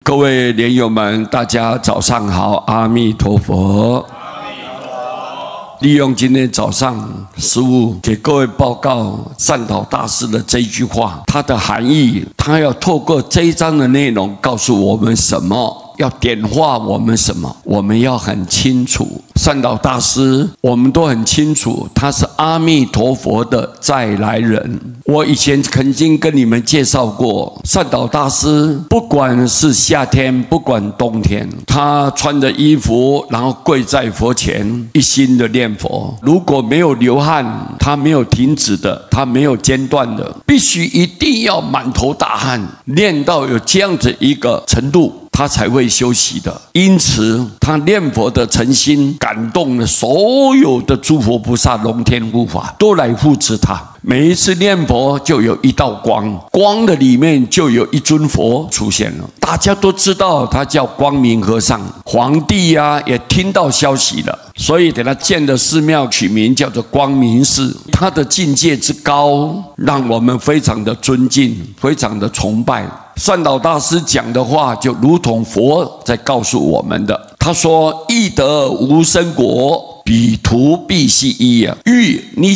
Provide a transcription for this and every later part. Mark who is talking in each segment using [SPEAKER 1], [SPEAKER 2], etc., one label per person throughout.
[SPEAKER 1] 各位莲友们，大家早上好，阿弥陀佛。利用今天早上师父给各位报告善导大师的这一句话，它的含义，他要透过这一章的内容告诉我们什么，要点化我们什么，我们要很清楚。善导大师我们都很清楚，他是阿弥陀佛的再来人。我以前曾经跟你们介绍过，善导大师不管是夏天不管冬天，他穿着衣服然后跪在佛前一心的念佛，如果没有流汗，他没有停止的，他没有间断的，必须一定要满头大汗，念到有这样子一个程度，他才会休息的。因此他念佛的诚心感动了所有的诸佛菩萨龙天护法，都来护持他。每一次念佛就有一道光，光的里面就有一尊佛出现了，大家都知道他叫光明和尚。皇帝也听到消息了，所以给他建的寺庙取名叫做光明寺。他的境界之高，让我们非常的尊敬，非常的崇拜。善导大师讲的话就如同佛在告诉我们的，他说易得无生果，彼途必系一啊。欲你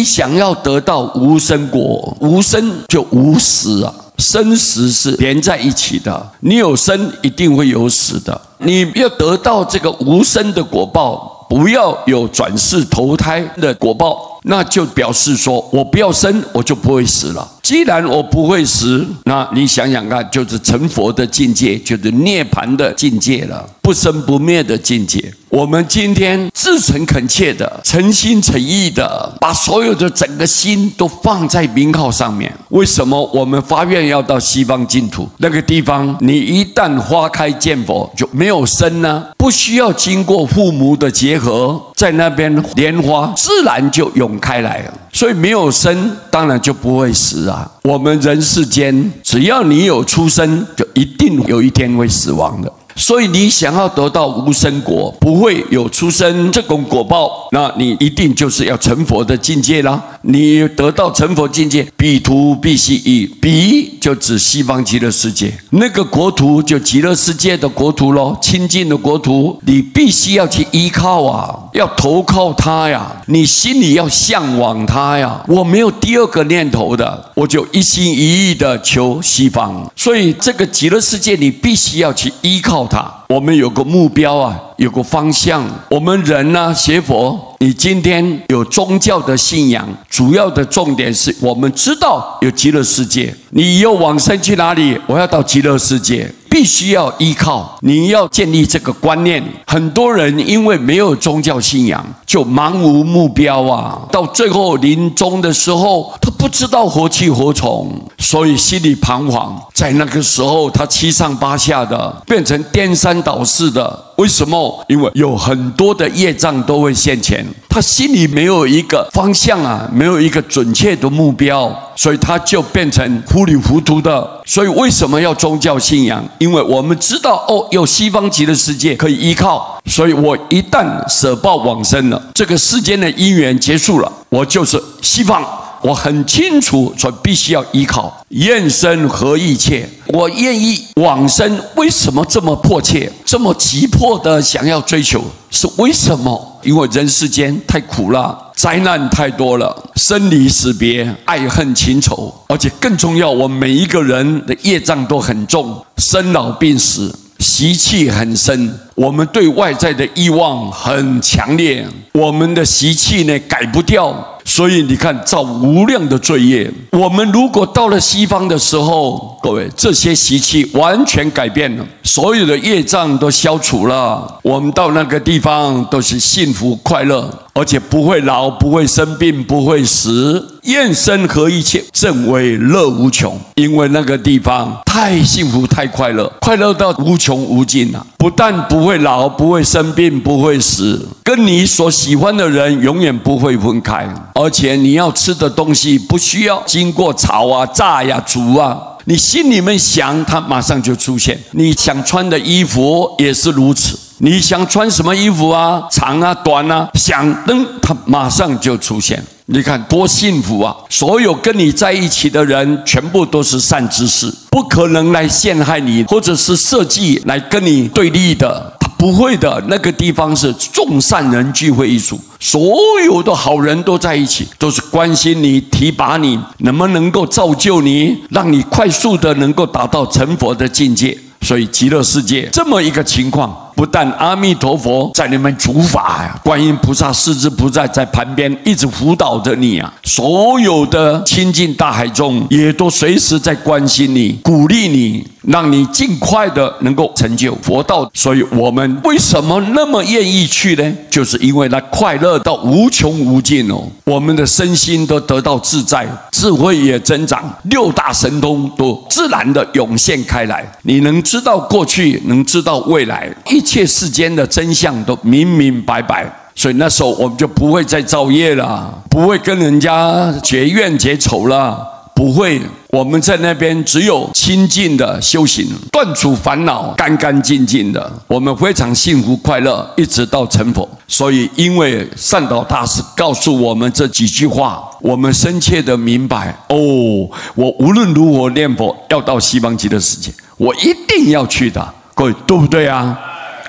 [SPEAKER 1] 想要得到无生果，无生就无死啊，生死是连在一起的，你有生一定会有死的。你要得到这个无生的果报，不要有转世投胎的果报，那就表示说我不要生，我就不会死了。既然我不会死，那你想想看，就是成佛的境界，就是涅槃的境界了，不生不灭的境界。我们今天至诚恳切的、诚心诚意的，把所有的整个心都放在名号上面。为什么我们发愿要到西方净土那个地方？你一旦花开见佛，就没有生呢，不需要经过父母的结合，在那边莲花自然就涌开来了。所以没有生，当然就不会死啊。我们人世间，只要你有出生，就一定有一天会死亡的。所以你想要得到无生果，不会有出生这种果报，那你一定就是要成佛的境界啦。你得到成佛境界，彼途必系一，彼就指西方极乐世界，那个国土就极乐世界的国土咯，清净的国土，你必须要去依靠啊，要投靠它呀，你心里要向往它呀。我没有第二个念头的，我就一心一意的求西方。所以这个极乐世界你必须要去依靠它。我们有个目标有个方向。我们人学佛，你今天有宗教的信仰，主要的重点是我们知道有极乐世界，你以后往生去哪里？我要到极乐世界，必须要依靠，你要建立这个观念。很多人因为没有宗教信仰，就茫无目标到最后临终的时候，他不知道何去何从，所以心里彷徨。在那个时候，他七上八下的，变成颠三倒四的。为什么？因为有很多的业障都会现前，他心里没有一个方向没有一个准确的目标，所以他就变成糊里糊涂的。所以为什么要宗教信仰？因为我们知道有西方极乐世界可以依靠，所以我一旦舍报往生了，这个世间的因缘结束了，我就是西方。我很清楚，所以必须要依靠。愿生何意切？我愿意往生，为什么这么迫切，这么急迫的想要追求？是为什么？因为人世间太苦了，灾难太多了，生离死别，爱恨情仇，而且更重要，我们每一个人的业障都很重，生老病死，习气很深，我们对外在的欲望很强烈，我们的习气改不掉。所以你看，造无量的罪业。我们如果到了西方的时候，各位，这些习气完全改变了，所有的业障都消除了，我们到那个地方都是幸福快乐，而且不会老，不会生病，不会死。愿生何意切？正为乐无穷。因为那个地方太幸福太快乐，快乐到无穷无尽不但不会老，不会生病，不会死，跟你所喜欢的人永远不会分开。而且你要吃的东西不需要经过炒炸煮你心里面想，它马上就出现。你想穿的衣服也是如此，你想穿什么衣服长短想它马上就出现。你看多幸福啊！所有跟你在一起的人全部都是善知识，不可能来陷害你，或者是设计来跟你对立的。他不会的，那个地方是众善人聚会一处，所有的好人都在一起，都是关心你、提拔你，能不能够造就你，让你快速的能够达到成佛的境界。所以极乐世界这么一个情况，不但阿弥陀佛在你们主法呀，观音菩萨、势至菩萨在旁边一直辅导着你啊，所有的亲近大海中也都随时在关心你、鼓励你，让你尽快的能够成就佛道。所以我们为什么那么愿意去呢？就是因为那快乐到无穷无尽哦，我们的身心都得到自在，智慧也增长，六大神通都自然的涌现开来。你能知道过去，能知道未来，一切世间的真相都明明白白。所以那时候我们就不会再造业了，不会跟人家结怨结仇了，不会。我们在那边只有清净的修行，断除烦恼，干干净净的，我们非常幸福快乐，一直到成佛。所以因为善导大师告诉我们这几句话，我们深切的明白哦，我无论如何念佛要到西方极乐世界，我一定要去的。各位对不对啊？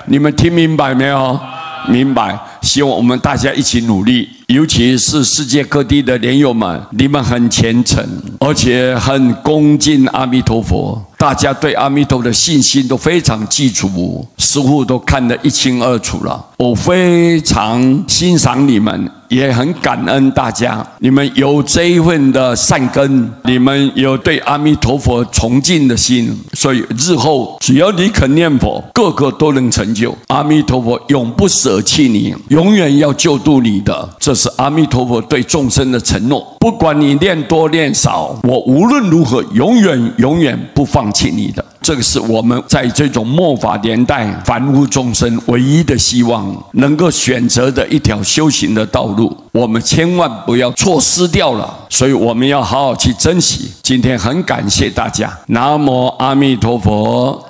[SPEAKER 1] 你们听明白没有？明白。希望我们大家一起努力，尤其是世界各地的莲友们，你们很虔诚，而且很恭敬阿弥陀佛，大家对阿弥陀佛的信心都非常具足，师父都看得一清二楚了。我非常欣赏你们，也很感恩大家，你们有这一份的善根，你们有对阿弥陀佛崇敬的心，所以日后只要你肯念佛，个个都能成就。阿弥陀佛永不舍弃你，永远要救度你的，这是阿弥陀佛对众生的承诺。不管你念多念少，我无论如何永远不放弃你的。这个是我们在这种末法年代凡夫众生唯一的希望，能够选择的一条修行的道路，我们千万不要错失掉了。所以我们要好好去珍惜。今天很感谢大家，南无阿弥陀佛。